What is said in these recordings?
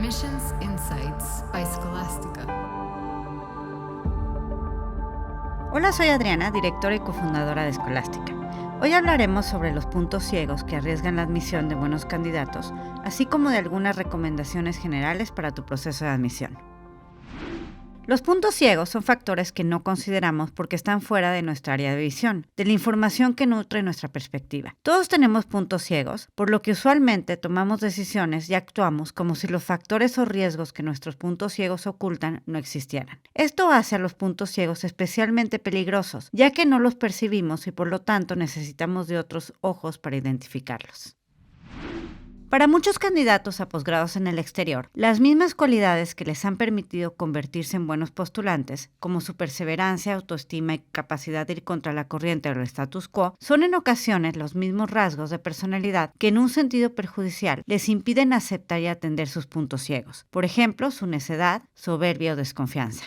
Admissions Insights by Scholastica. Hola, soy Adriana, directora y cofundadora de Scholastica. Hoy hablaremos sobre los puntos ciegos que arriesgan la admisión de buenos candidatos, así como de algunas recomendaciones generales para tu proceso de admisión. Los puntos ciegos son factores que no consideramos porque están fuera de nuestra área de visión, de la información que nutre nuestra perspectiva. Todos tenemos puntos ciegos, por lo que usualmente tomamos decisiones y actuamos como si los factores o riesgos que nuestros puntos ciegos ocultan no existieran. Esto hace a los puntos ciegos especialmente peligrosos, ya que no los percibimos y por lo tanto necesitamos de otros ojos para identificarlos. Para muchos candidatos a posgrados en el exterior, las mismas cualidades que les han permitido convertirse en buenos postulantes, como su perseverancia, autoestima y capacidad de ir contra la corriente del status quo, son en ocasiones los mismos rasgos de personalidad que en un sentido perjudicial les impiden aceptar y atender sus puntos ciegos. Por ejemplo, su necedad, soberbia o desconfianza.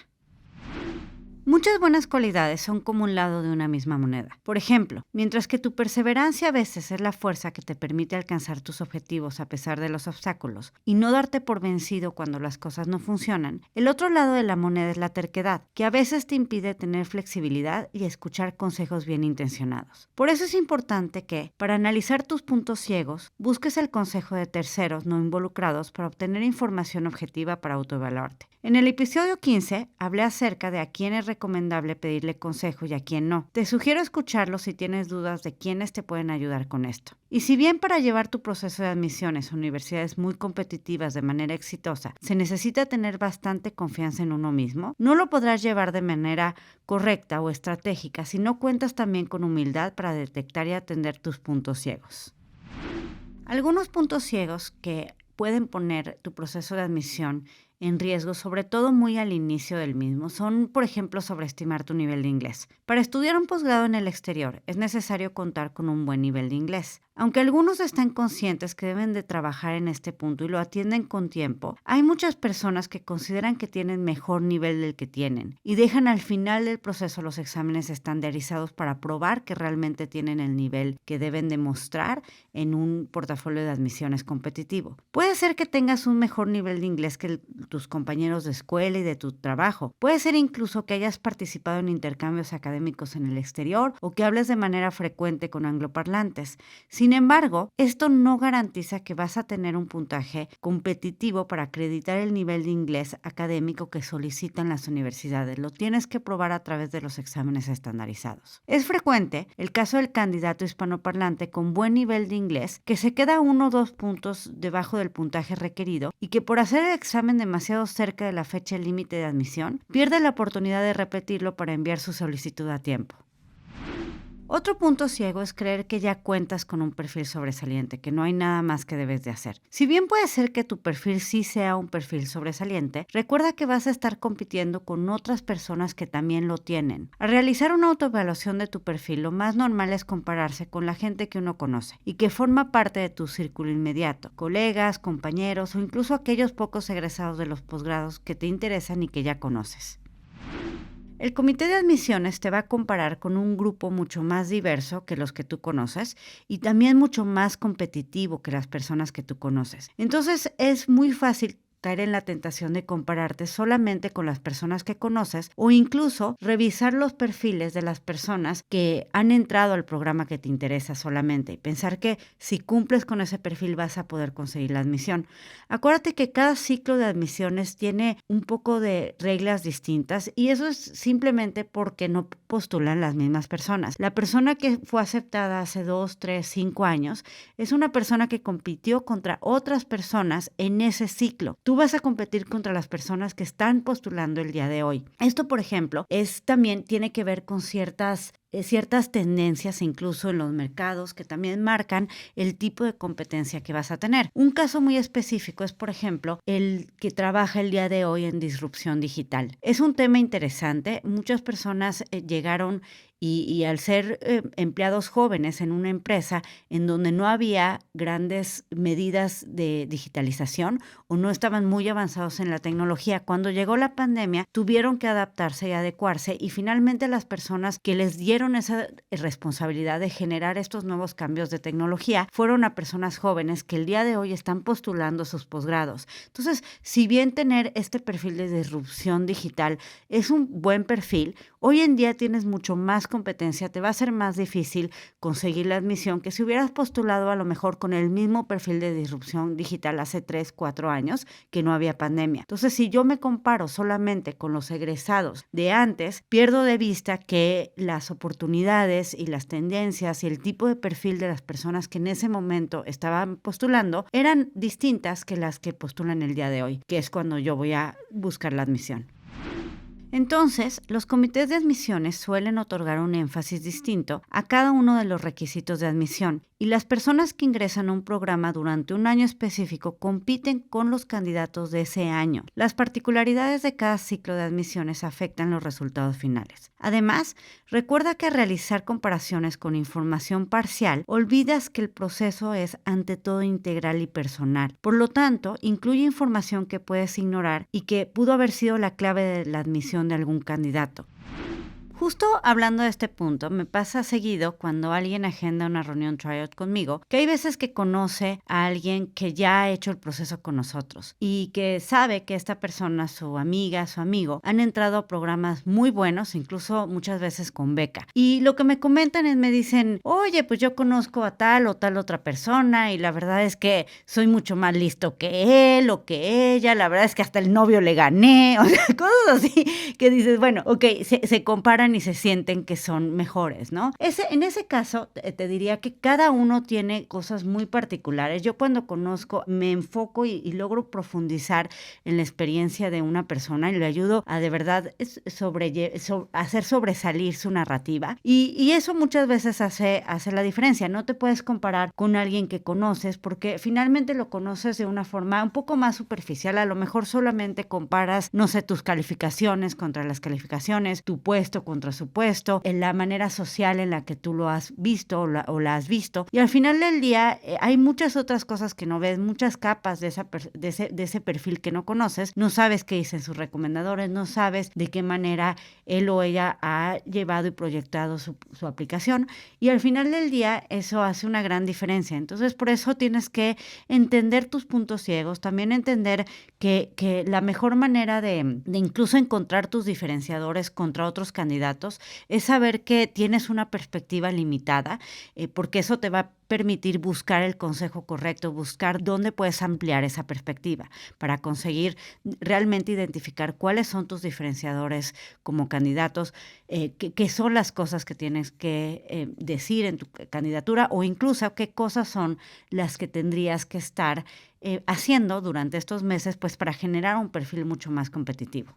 Muchas buenas cualidades son como un lado de una misma moneda. Por ejemplo, mientras que tu perseverancia a veces es la fuerza que te permite alcanzar tus objetivos a pesar de los obstáculos y no darte por vencido cuando las cosas no funcionan, el otro lado de la moneda es la terquedad, que a veces te impide tener flexibilidad y escuchar consejos bien intencionados. Por eso es importante que, para analizar tus puntos ciegos, busques el consejo de terceros no involucrados para obtener información objetiva para autoevaluarte. En el episodio 15 hablé acerca de a quién es recomendable pedirle consejo y a quién no. Te sugiero escucharlo si tienes dudas de quiénes te pueden ayudar con esto. Y si bien para llevar tu proceso de admisiones a universidades muy competitivas de manera exitosa se necesita tener bastante confianza en uno mismo, no lo podrás llevar de manera correcta o estratégica si no cuentas también con humildad para detectar y atender tus puntos ciegos. Algunos puntos ciegos que pueden poner tu proceso de admisión en riesgo, sobre todo muy al inicio del mismo, son, por ejemplo, sobreestimar tu nivel de inglés. Para estudiar un posgrado en el exterior es necesario contar con un buen nivel de inglés. Aunque algunos están conscientes que deben de trabajar en este punto y lo atienden con tiempo, hay muchas personas que consideran que tienen mejor nivel del que tienen y dejan al final del proceso los exámenes estandarizados para probar que realmente tienen el nivel que deben demostrar en un portafolio de admisiones competitivo. Puede ser que tengas un mejor nivel de inglés que tus compañeros de escuela y de tu trabajo. Puede ser incluso que hayas participado en intercambios académicos en el exterior o que hables de manera frecuente con angloparlantes. Sin embargo, esto no garantiza que vas a tener un puntaje competitivo para acreditar el nivel de inglés académico que solicitan las universidades. Lo tienes que probar a través de los exámenes estandarizados. Es frecuente el caso del candidato hispanoparlante con buen nivel de inglés que se queda 1 o 2 puntos debajo del puntaje requerido y que por hacer el examen demasiado cerca de la fecha límite de admisión, pierde la oportunidad de repetirlo para enviar su solicitud a tiempo. Otro punto ciego es creer que ya cuentas con un perfil sobresaliente, que no hay nada más que debes de hacer. Si bien puede ser que tu perfil sí sea un perfil sobresaliente, recuerda que vas a estar compitiendo con otras personas que también lo tienen. Al realizar una autoevaluación de tu perfil, lo más normal es compararse con la gente que uno conoce y que forma parte de tu círculo inmediato, colegas, compañeros o incluso aquellos pocos egresados de los posgrados que te interesan y que ya conoces. El comité de admisiones te va a comparar con un grupo mucho más diverso que los que tú conoces y también mucho más competitivo que las personas que tú conoces. Entonces es muy fácil caer en la tentación de compararte solamente con las personas que conoces o incluso revisar los perfiles de las personas que han entrado al programa que te interesa solamente y pensar que si cumples con ese perfil vas a poder conseguir la admisión. Acuérdate que cada ciclo de admisiones tiene un poco de reglas distintas y eso es simplemente porque no postulan las mismas personas. La persona que fue aceptada hace 2, 3, 5 años es una persona que compitió contra otras personas en ese ciclo. Tú vas a competir contra las personas que están postulando el día de hoy. Esto, por ejemplo, también tiene que ver con ciertas tendencias incluso en los mercados que también marcan el tipo de competencia que vas a tener. Un caso muy específico es, por ejemplo, el que trabaja el día de hoy en disrupción digital. Es un tema interesante. Muchas personas llegaron y al ser empleados jóvenes en una empresa en donde no había grandes medidas de digitalización o no estaban muy avanzados en la tecnología, cuando llegó la pandemia tuvieron que adaptarse y adecuarse y finalmente las personas que les dieron tuvieron esa responsabilidad de generar estos nuevos cambios de tecnología fueron a personas jóvenes que el día de hoy están postulando sus posgrados. Entonces, si bien tener este perfil de disrupción digital es un buen perfil, hoy en día tienes mucho más competencia, te va a ser más difícil conseguir la admisión que si hubieras postulado a lo mejor con el mismo perfil de disrupción digital hace 3, 4 años que no había pandemia. Entonces, si yo me comparo solamente con los egresados de antes, pierdo de vista que las oportunidades y las tendencias y el tipo de perfil de las personas que en ese momento estaban postulando eran distintas que las que postulan el día de hoy, que es cuando yo voy a buscar la admisión. Entonces, los comités de admisiones suelen otorgar un énfasis distinto a cada uno de los requisitos de admisión y las personas que ingresan a un programa durante un año específico compiten con los candidatos de ese año. Las particularidades de cada ciclo de admisiones afectan los resultados finales. Además, recuerda que al realizar comparaciones con información parcial, olvidas que el proceso es ante todo integral y personal. Por lo tanto, incluye información que puedes ignorar y que pudo haber sido la clave de la admisión de algún candidato. Justo hablando de este punto, me pasa seguido cuando alguien agenda una reunión tryout conmigo, que hay veces que conoce a alguien que ya ha hecho el proceso con nosotros y que sabe que esta persona, su amiga, su amigo, han entrado a programas muy buenos, incluso muchas veces con beca. Y lo que me comentan es, me dicen, oye, pues yo conozco a tal o tal otra persona y la verdad es que soy mucho más listo que él o que ella, la verdad es que hasta el novio le gané, o sea, cosas así que dices, bueno, ok, se comparan y se sienten que son mejores, ¿no? En ese caso, te diría que cada uno tiene cosas muy particulares. Yo cuando conozco, me enfoco y logro profundizar en la experiencia de una persona y le ayudo a de verdad hacer sobresalir su narrativa. Y eso muchas veces hace la diferencia. No te puedes comparar con alguien que conoces porque finalmente lo conoces de una forma un poco más superficial. A lo mejor solamente comparas, no sé, tus calificaciones contra las calificaciones, tu puesto contra su puesto, en la manera social en la que tú lo has visto o la has visto. Y al final del día hay muchas otras cosas que no ves, muchas capas de ese perfil que no conoces. No sabes qué dicen sus recomendadores, no sabes de qué manera él o ella ha llevado y proyectado su aplicación. Y al final del día eso hace una gran diferencia. Entonces por eso tienes que entender tus puntos ciegos, también entender que la mejor manera de incluso encontrar tus diferenciadores contra otros candidatos es saber que tienes una perspectiva limitada, porque eso te va a permitir buscar el consejo correcto, buscar dónde puedes ampliar esa perspectiva para conseguir realmente identificar cuáles son tus diferenciadores como candidatos, qué son las cosas que tienes que decir en tu candidatura o incluso qué cosas son las que tendrías que estar haciendo durante estos meses pues para generar un perfil mucho más competitivo.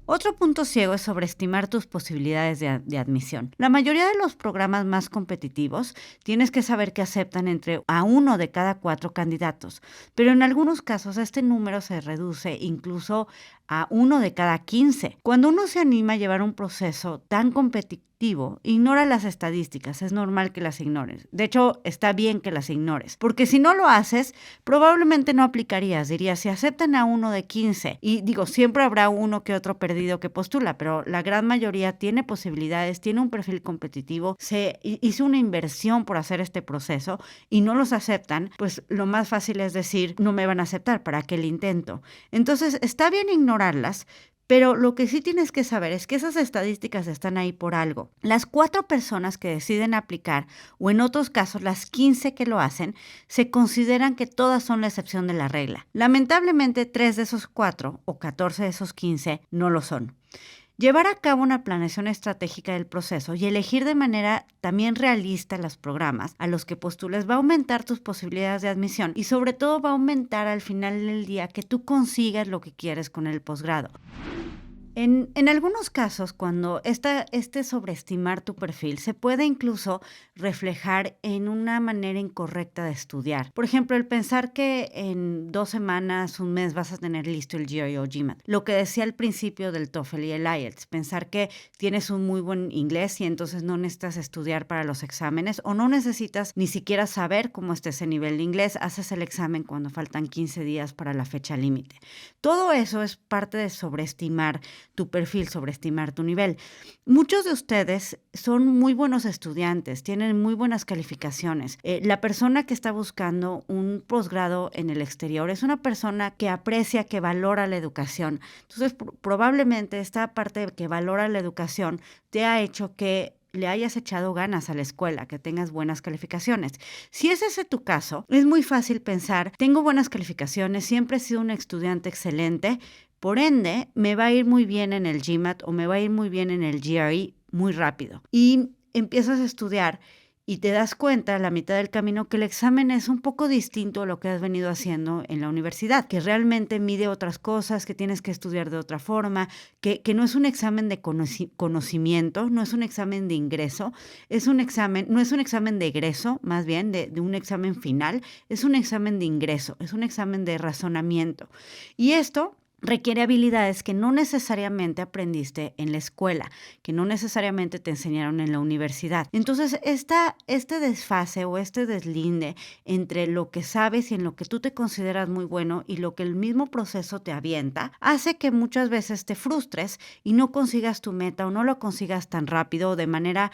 Otro punto ciego es sobreestimar tus posibilidades de admisión. La mayoría de los programas más competitivos tienes que saber que aceptan entre a 1 de cada 4 candidatos, pero en algunos casos este número se reduce incluso a 1 de cada 15. Cuando uno se anima a llevar un proceso tan competitivo, ignora las estadísticas, es normal que las ignores. De hecho, está bien que las ignores, porque si no lo haces, probablemente no aplicarías. Dirías, si aceptan a 1 de 15, y digo, siempre habrá uno que otro perdido que postula, pero la gran mayoría tiene posibilidades, tiene un perfil competitivo, se hizo una inversión por hacer este proceso y no los aceptan, pues lo más fácil es decir, no me van a aceptar, ¿para qué el intento? Entonces, está bien ignorarlas, pero lo que sí tienes que saber es que esas estadísticas están ahí por algo. Las 4 personas que deciden aplicar, o en otros casos las 15 que lo hacen, se consideran que todas son la excepción de la regla. Lamentablemente, 3 de esos 4 o 14 de esos 15 no lo son. Llevar a cabo una planeación estratégica del proceso y elegir de manera también realista los programas a los que postules va a aumentar tus posibilidades de admisión y sobre todo va a aumentar al final del día que tú consigas lo que quieres con el posgrado. En algunos casos, cuando este sobreestimar tu perfil se puede incluso reflejar en una manera incorrecta de estudiar. Por ejemplo, el pensar que en 2 semanas, un mes vas a tener listo el GRE o GMAT. Lo que decía al principio del TOEFL y el IELTS, pensar que tienes un muy buen inglés y entonces no necesitas estudiar para los exámenes o no necesitas ni siquiera saber cómo está ese nivel de inglés, haces el examen cuando faltan 15 días para la fecha límite. Todo eso es parte de sobreestimar tu perfil, sobreestimar tu nivel. Muchos de ustedes son muy buenos estudiantes, tienen muy buenas calificaciones. La persona que está buscando un posgrado en el exterior es una persona que aprecia, que valora la educación. Entonces, probablemente esta parte de que valora la educación te ha hecho que le hayas echado ganas a la escuela, que tengas buenas calificaciones. Si ese es tu caso, es muy fácil pensar, tengo buenas calificaciones, siempre he sido un estudiante excelente, por ende, me va a ir muy bien en el GMAT o me va a ir muy bien en el GRE muy rápido. Y empiezas a estudiar y te das cuenta a la mitad del camino que el examen es un poco distinto a lo que has venido haciendo en la universidad, que realmente mide otras cosas, que tienes que estudiar de otra forma, que no es un examen de conocimiento, no es un examen de ingreso, no es un examen de egreso, más bien de un examen final, es un examen de ingreso, es un examen de razonamiento. Y esto requiere habilidades que no necesariamente aprendiste en la escuela, que no necesariamente te enseñaron en la universidad. Entonces, este desfase o este deslinde entre lo que sabes y en lo que tú te consideras muy bueno y lo que el mismo proceso te avienta, hace que muchas veces te frustres y no consigas tu meta o no lo consigas tan rápido o de manera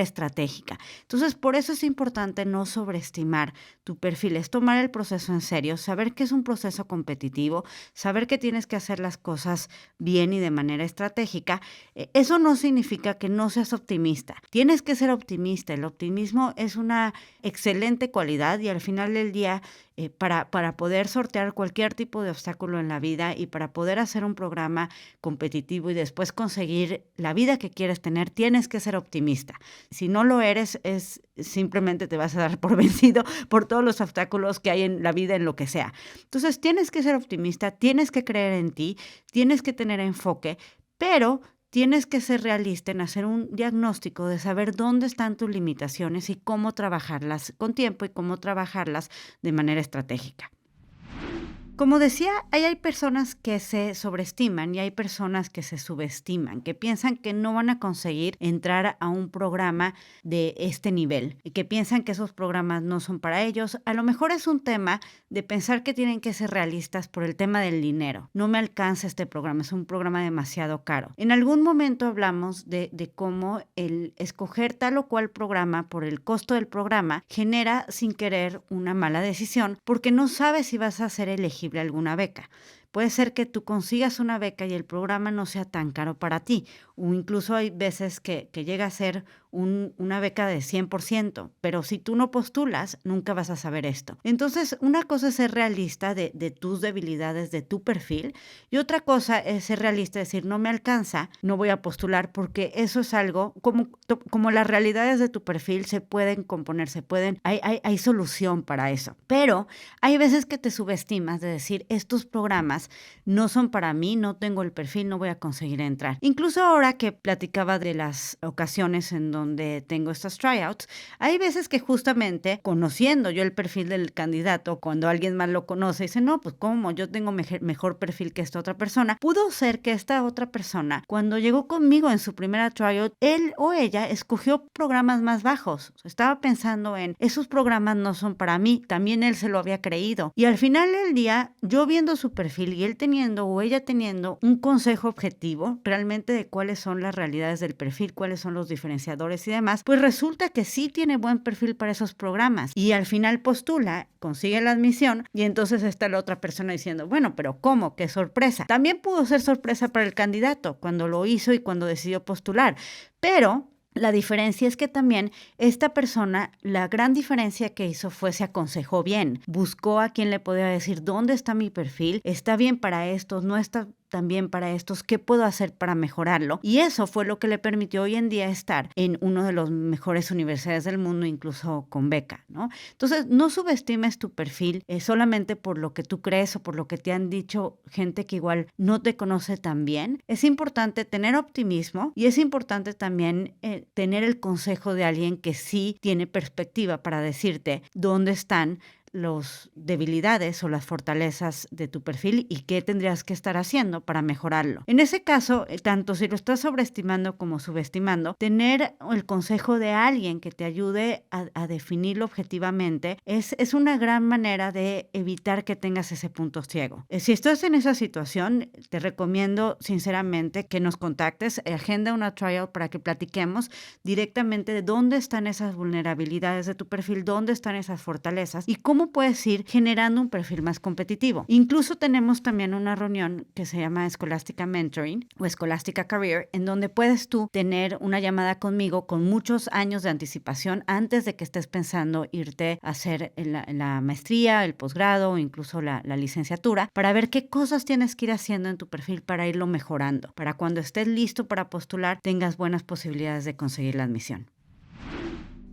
estratégica. Entonces, por eso es importante no sobreestimar tu perfil, es tomar el proceso en serio, saber que es un proceso competitivo, saber que tienes que hacer las cosas bien y de manera estratégica. Eso no significa que no seas optimista. Tienes que ser optimista. El optimismo es una excelente cualidad y al final del día, para poder sortear cualquier tipo de obstáculo en la vida y para poder hacer un programa competitivo y después conseguir la vida que quieres tener, tienes que ser optimista. Si no lo eres, simplemente te vas a dar por vencido por todos los obstáculos que hay en la vida, en lo que sea. Entonces, tienes que ser optimista, tienes que creer en ti, tienes que tener enfoque, pero tienes que ser realista en hacer un diagnóstico de saber dónde están tus limitaciones y cómo trabajarlas con tiempo y cómo trabajarlas de manera estratégica. Como decía, hay personas que se sobreestiman y hay personas que se subestiman, que piensan que no van a conseguir entrar a un programa de este nivel y que piensan que esos programas no son para ellos. A lo mejor es un tema de pensar que tienen que ser realistas por el tema del dinero. No me alcanza este programa, es un programa demasiado caro. En algún momento hablamos de cómo el escoger tal o cual programa por el costo del programa genera sin querer una mala decisión porque no sabes si vas a ser elegible alguna beca. Puede ser que tú consigas una beca y el programa no sea tan caro para ti, o incluso hay veces que llega a ser una beca de 100%, pero si tú no postulas, nunca vas a saber esto. Entonces, una cosa es ser realista de tus debilidades, de tu perfil, y otra cosa es ser realista, decir, no me alcanza, no voy a postular, porque eso es algo, como las realidades de tu perfil se pueden componer, hay solución para eso. Pero hay veces que te subestimas de decir, estos programas no son para mí, no tengo el perfil, no voy a conseguir entrar. Incluso ahora que platicaba de las ocasiones en donde tengo estas tryouts, hay veces que justamente conociendo yo el perfil del candidato, cuando alguien más lo conoce, dice, no, pues ¿cómo? Yo tengo mejor perfil que esta otra persona. Pudo ser que esta otra persona, cuando llegó conmigo en su primera tryout, él o ella escogió programas más bajos. Estaba pensando en, esos programas no son para mí, también él se lo había creído. Y al final del día, yo viendo su perfil y él teniendo o ella teniendo un consejo objetivo realmente de cuáles son las realidades del perfil, cuáles son los diferenciadores y demás, pues resulta que sí tiene buen perfil para esos programas y al final postula, consigue la admisión y entonces está la otra persona diciendo, bueno, pero ¿cómo? ¡Qué sorpresa! También pudo ser sorpresa para el candidato cuando lo hizo y cuando decidió postular, pero la diferencia es que también esta persona, la gran diferencia que hizo fue se aconsejó bien, buscó a quien le podía decir dónde está mi perfil, está bien para estos, no está también para estos, ¿qué puedo hacer para mejorarlo? Y eso fue lo que le permitió hoy en día estar en una de las mejores universidades del mundo, incluso con beca, ¿no? Entonces, no subestimes tu perfil solamente por lo que tú crees o por lo que te han dicho gente que igual no te conoce tan bien. Es importante tener optimismo y es importante también tener el consejo de alguien que sí tiene perspectiva para decirte dónde están las debilidades o las fortalezas de tu perfil y qué tendrías que estar haciendo para mejorarlo. En ese caso, tanto si lo estás sobreestimando como subestimando, tener el consejo de alguien que te ayude a definirlo objetivamente es una gran manera de evitar que tengas ese punto ciego. Si estás en esa situación, te recomiendo sinceramente que nos contactes, agenda una trial para que platiquemos directamente de dónde están esas vulnerabilidades de tu perfil, dónde están esas fortalezas y cómo puedes ir generando un perfil más competitivo. Incluso tenemos también una reunión que se llama Scholastica Mentoring o Scholastica Career, en donde puedes tú tener una llamada conmigo con muchos años de anticipación antes de que estés pensando irte a hacer la maestría, el posgrado o incluso la licenciatura, para ver qué cosas tienes que ir haciendo en tu perfil para irlo mejorando, para cuando estés listo para postular tengas buenas posibilidades de conseguir la admisión.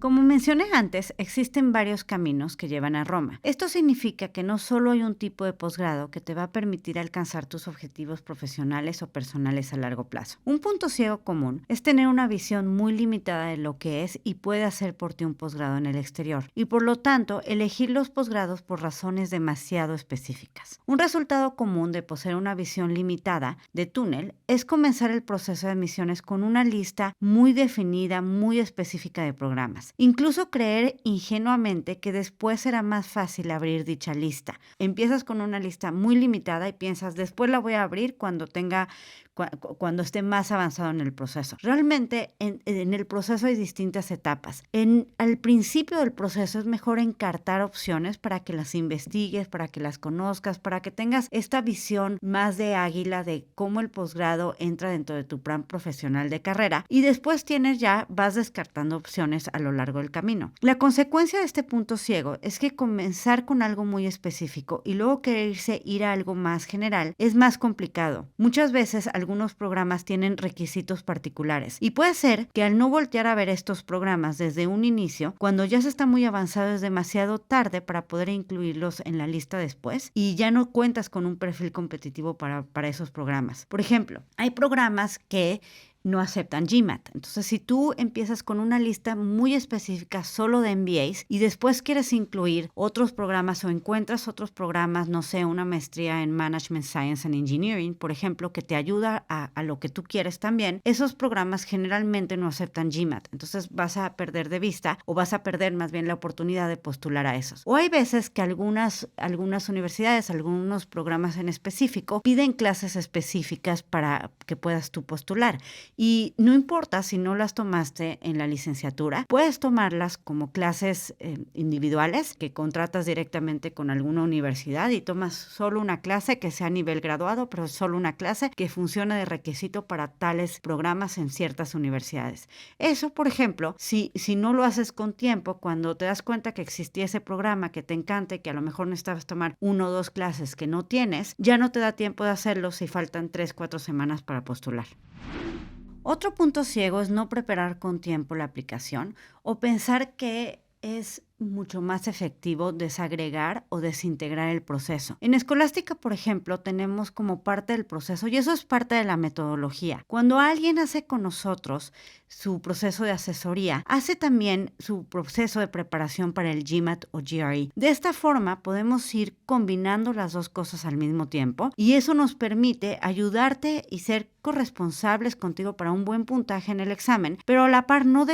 Como mencioné antes, existen varios caminos que llevan a Roma. Esto significa que no solo hay un tipo de posgrado que te va a permitir alcanzar tus objetivos profesionales o personales a largo plazo. Un punto ciego común es tener una visión muy limitada de lo que es y puede hacer por ti un posgrado en el exterior, y por lo tanto elegir los posgrados por razones demasiado específicas. Un resultado común de poseer una visión limitada de túnel es comenzar el proceso de admisiones con una lista muy definida, muy específica de programas. Incluso creer ingenuamente que después será más fácil abrir dicha lista. Empiezas con una lista muy limitada y piensas, después la voy a abrir cuando esté más avanzado en el proceso. Realmente en el proceso hay distintas etapas. Al principio del proceso es mejor encartar opciones para que las investigues, para que las conozcas, para que tengas esta visión más de águila de cómo el posgrado entra dentro de tu plan profesional de carrera, y después vas descartando opciones a lo largo del camino. La consecuencia de este punto ciego es que comenzar con algo muy específico y luego quererse ir a algo más general es más complicado. Muchas veces algunos programas tienen requisitos particulares y puede ser que al no voltear a ver estos programas desde un inicio, cuando ya se está muy avanzado, es demasiado tarde para poder incluirlos en la lista después y ya no cuentas con un perfil competitivo para esos programas. Por ejemplo, hay programas que no aceptan GMAT. Entonces, si tú empiezas con una lista muy específica solo de MBAs y después quieres incluir otros programas o encuentras otros programas, no sé, una maestría en Management Science and Engineering, por ejemplo, que te ayuda a lo que tú quieres también, esos programas generalmente no aceptan GMAT. Entonces, vas a perder de vista o vas a perder más bien la oportunidad de postular a esos. O hay veces que algunas universidades, algunos programas en específico, piden clases específicas para que puedas tú postular. Y no importa si no las tomaste en la licenciatura, puedes tomarlas como clases individuales que contratas directamente con alguna universidad y tomas solo una clase que sea a nivel graduado, pero solo una clase que funcione de requisito para tales programas en ciertas universidades. Eso, por ejemplo, si no lo haces con tiempo, cuando te das cuenta que existía ese programa que te encanta y que a lo mejor necesitabas tomar 1 o 2 clases que no tienes, ya no te da tiempo de hacerlo si faltan 3 o 4 semanas para postular. Otro punto ciego es no preparar con tiempo la aplicación o pensar que es mucho más efectivo desagregar o desintegrar el proceso. En Escolástica, por ejemplo, tenemos como parte del proceso, y eso es parte de la metodología. Cuando alguien hace con nosotros su proceso de asesoría, hace también su proceso de preparación para el GMAT o GRE. De esta forma podemos ir combinando las dos cosas al mismo tiempo y eso nos permite ayudarte y ser corresponsables contigo para un buen puntaje en el examen, pero a la par no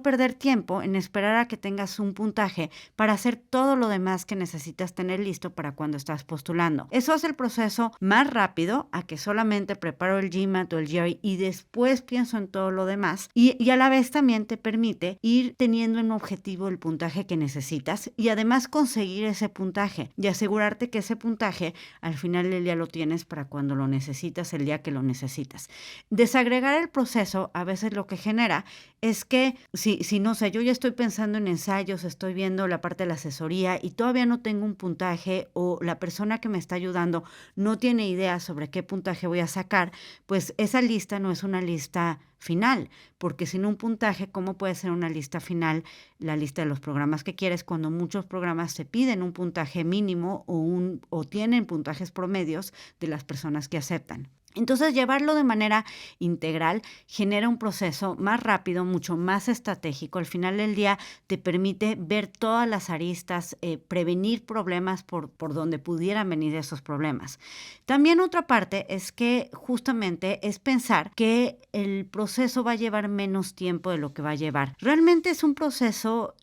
perder tiempo en esperar a que tengas un puntaje para hacer todo lo demás que necesitas tener listo para cuando estás postulando. Eso hace el proceso más rápido a que solamente preparo el GMAT o el GRE y después pienso en todo lo demás, y a la vez también te permite ir teniendo en objetivo el puntaje que necesitas y además conseguir ese puntaje y asegurarte que ese puntaje al final del día lo tienes para cuando lo necesitas, el día que lo necesitas. Desagregar el proceso a veces lo que genera es que si no sé, yo ya estoy pensando en ensayos, estoy viendo la parte de la asesoría y todavía no tengo un puntaje o la persona que me está ayudando no tiene idea sobre qué puntaje voy a sacar, pues esa lista no es una lista final, porque sin un puntaje, ¿cómo puede ser una lista final la lista de los programas que quieres cuando muchos programas te piden un puntaje mínimo o tienen puntajes promedios de las personas que aceptan? Entonces, llevarlo de manera integral genera un proceso más rápido, mucho más estratégico. Al final del día te permite ver todas las aristas, prevenir problemas por donde pudieran venir esos problemas. También otra parte es que justamente es pensar que el proceso va a llevar menos tiempo de lo que va a llevar. Realmente es un proceso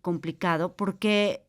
complicado porque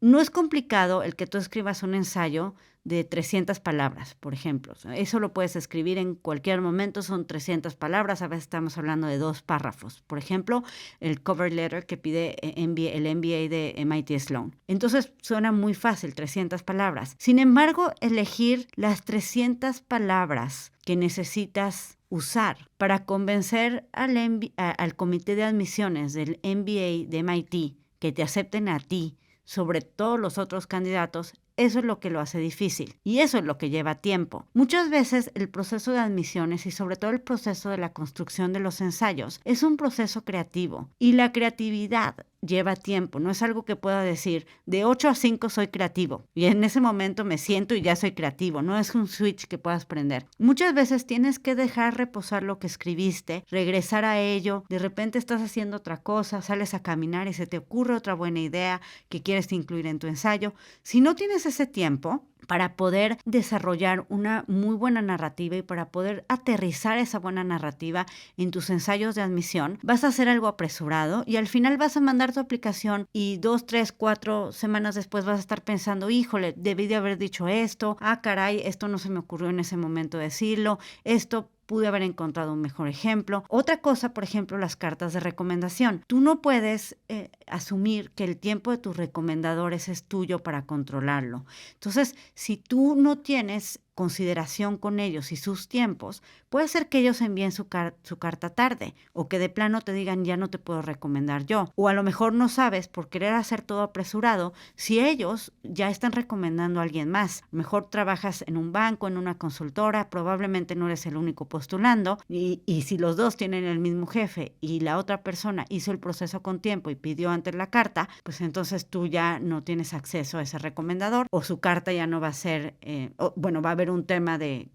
no es complicado el que tú escribas un ensayo de 300 palabras, por ejemplo. Eso lo puedes escribir en cualquier momento, son 300 palabras, a veces estamos hablando de 2 párrafos. Por ejemplo, el cover letter que pide el MBA de MIT Sloan. Entonces, suena muy fácil, 300 palabras. Sin embargo, elegir las 300 palabras que necesitas usar para convencer al comité de admisiones del MBA de MIT que te acepten a ti sobre todos los otros candidatos, eso es lo que lo hace difícil y eso es lo que lleva tiempo. Muchas veces el proceso de admisiones y sobre todo el proceso de la construcción de los ensayos es un proceso creativo y la creatividad lleva tiempo, no es algo que pueda decir de 8 a 5 soy creativo y en ese momento me siento y ya soy creativo, no es un switch que puedas prender. Muchas veces tienes que dejar reposar lo que escribiste, regresar a ello, de repente estás haciendo otra cosa, sales a caminar y se te ocurre otra buena idea que quieres incluir en tu ensayo. Si no tienes ese tiempo para poder desarrollar una muy buena narrativa y para poder aterrizar esa buena narrativa en tus ensayos de admisión, vas a hacer algo apresurado y al final vas a mandar tu aplicación y 2, 3, 4 semanas después vas a estar pensando, híjole, debí de haber dicho esto, caray, esto no se me ocurrió en ese momento decirlo, esto pude haber encontrado un mejor ejemplo. Otra cosa, por ejemplo, las cartas de recomendación. Tú no puedes asumir que el tiempo de tus recomendadores es tuyo para controlarlo. Entonces, si tú no tienes consideración con ellos y sus tiempos, puede ser que ellos envíen su carta tarde o que de plano te digan ya no te puedo recomendar yo. O a lo mejor no sabes por querer hacer todo apresurado si ellos ya están recomendando a alguien más. A lo mejor trabajas en un banco, en una consultora, probablemente no eres el único postulando y si los dos tienen el mismo jefe y la otra persona hizo el proceso con tiempo y pidió antes la carta, pues entonces tú ya no tienes acceso a ese recomendador o su carta ya no va a ser, va a haber un tema de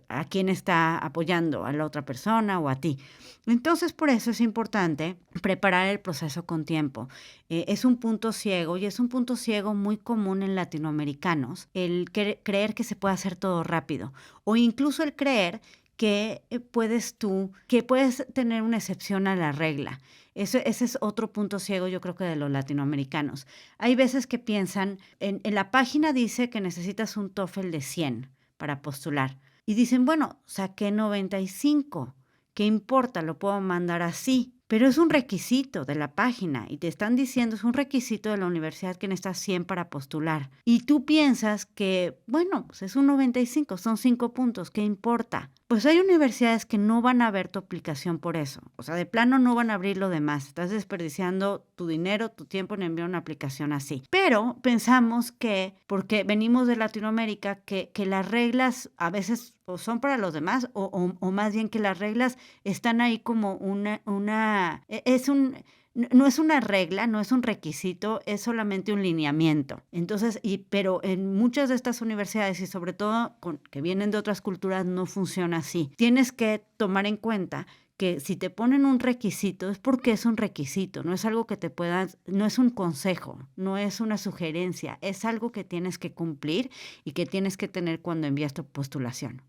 a quién está apoyando, a la otra persona o a ti. Entonces, por eso es importante preparar el proceso con tiempo. Es un punto ciego y es un punto ciego muy común en latinoamericanos, el creer que se puede hacer todo rápido o incluso el creer que puedes tener una excepción a la regla. Ese es otro punto ciego, yo creo que de los latinoamericanos. Hay veces que piensan, en la página dice que necesitas un TOEFL de 100 para postular. Y dicen, bueno, saqué 95, ¿qué importa? Lo puedo mandar así. Pero es un requisito de la página y te están diciendo, es un requisito de la universidad que necesitas 100 para postular. Y tú piensas que, bueno, pues es un 95, son 5 puntos, ¿qué importa? Pues hay universidades que no van a ver tu aplicación por eso. O sea, de plano no van a abrir lo demás. Estás desperdiciando tu dinero, tu tiempo en enviar una aplicación así. Pero pensamos que, porque venimos de Latinoamérica, que las reglas a veces o son para los demás o más bien que las reglas están ahí como no es una regla, no es un requisito, es solamente un lineamiento. Entonces, pero en muchas de estas universidades y sobre todo que vienen de otras culturas no funciona así. Tienes que tomar en cuenta que si te ponen un requisito es porque es un requisito, no es algo que no es un consejo, no es una sugerencia, es algo que tienes que cumplir y que tienes que tener cuando envías tu postulación.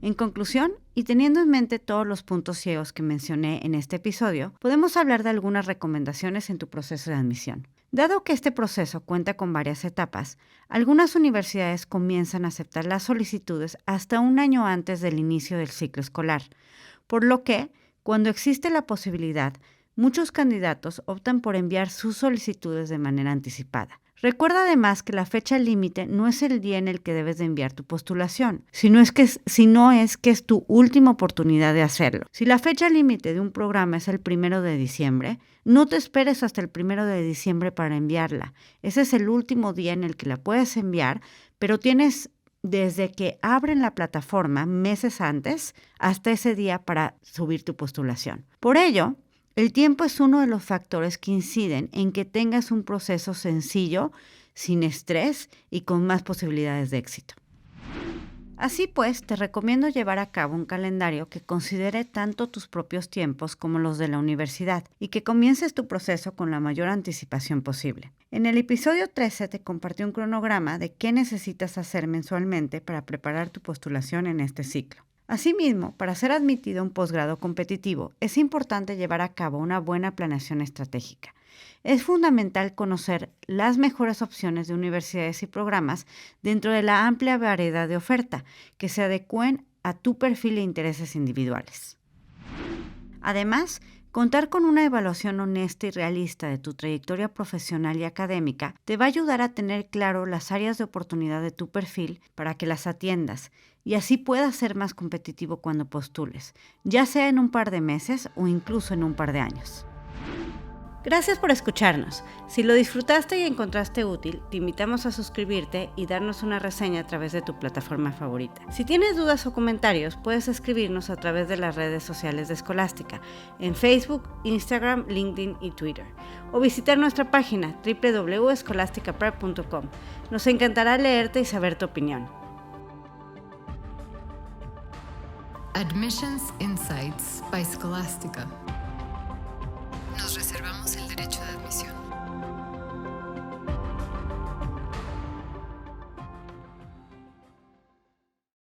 En conclusión, y teniendo en mente todos los puntos ciegos que mencioné en este episodio, podemos hablar de algunas recomendaciones en tu proceso de admisión. Dado que este proceso cuenta con varias etapas, algunas universidades comienzan a aceptar las solicitudes hasta un año antes del inicio del ciclo escolar, por lo que, cuando existe la posibilidad, muchos candidatos optan por enviar sus solicitudes de manera anticipada. Recuerda además que la fecha límite no es el día en el que debes de enviar tu postulación, sino es que es tu última oportunidad de hacerlo. Si la fecha límite de un programa es el 1 de diciembre, no te esperes hasta el 1 de diciembre para enviarla. Ese es el último día en el que la puedes enviar, pero tienes desde que abren la plataforma meses antes hasta ese día para subir tu postulación. Por ello, el tiempo es uno de los factores que inciden en que tengas un proceso sencillo, sin estrés y con más posibilidades de éxito. Así pues, te recomiendo llevar a cabo un calendario que considere tanto tus propios tiempos como los de la universidad y que comiences tu proceso con la mayor anticipación posible. En el episodio 13 te compartí un cronograma de qué necesitas hacer mensualmente para preparar tu postulación en este ciclo. Asimismo, para ser admitido a un posgrado competitivo, es importante llevar a cabo una buena planeación estratégica. Es fundamental conocer las mejores opciones de universidades y programas dentro de la amplia variedad de oferta que se adecúen a tu perfil e intereses individuales. Además, contar con una evaluación honesta y realista de tu trayectoria profesional y académica te va a ayudar a tener claro las áreas de oportunidad de tu perfil para que las atiendas y así puedas ser más competitivo cuando postules, ya sea en un par de meses o incluso en un par de años. Gracias por escucharnos. Si lo disfrutaste y encontraste útil, te invitamos a suscribirte y darnos una reseña a través de tu plataforma favorita. Si tienes dudas o comentarios, puedes escribirnos a través de las redes sociales de Escolástica, en Facebook, Instagram, LinkedIn y Twitter, o visitar nuestra página www.escolasticaprep.com. Nos encantará leerte y saber tu opinión. Admissions Insights by Scholastica.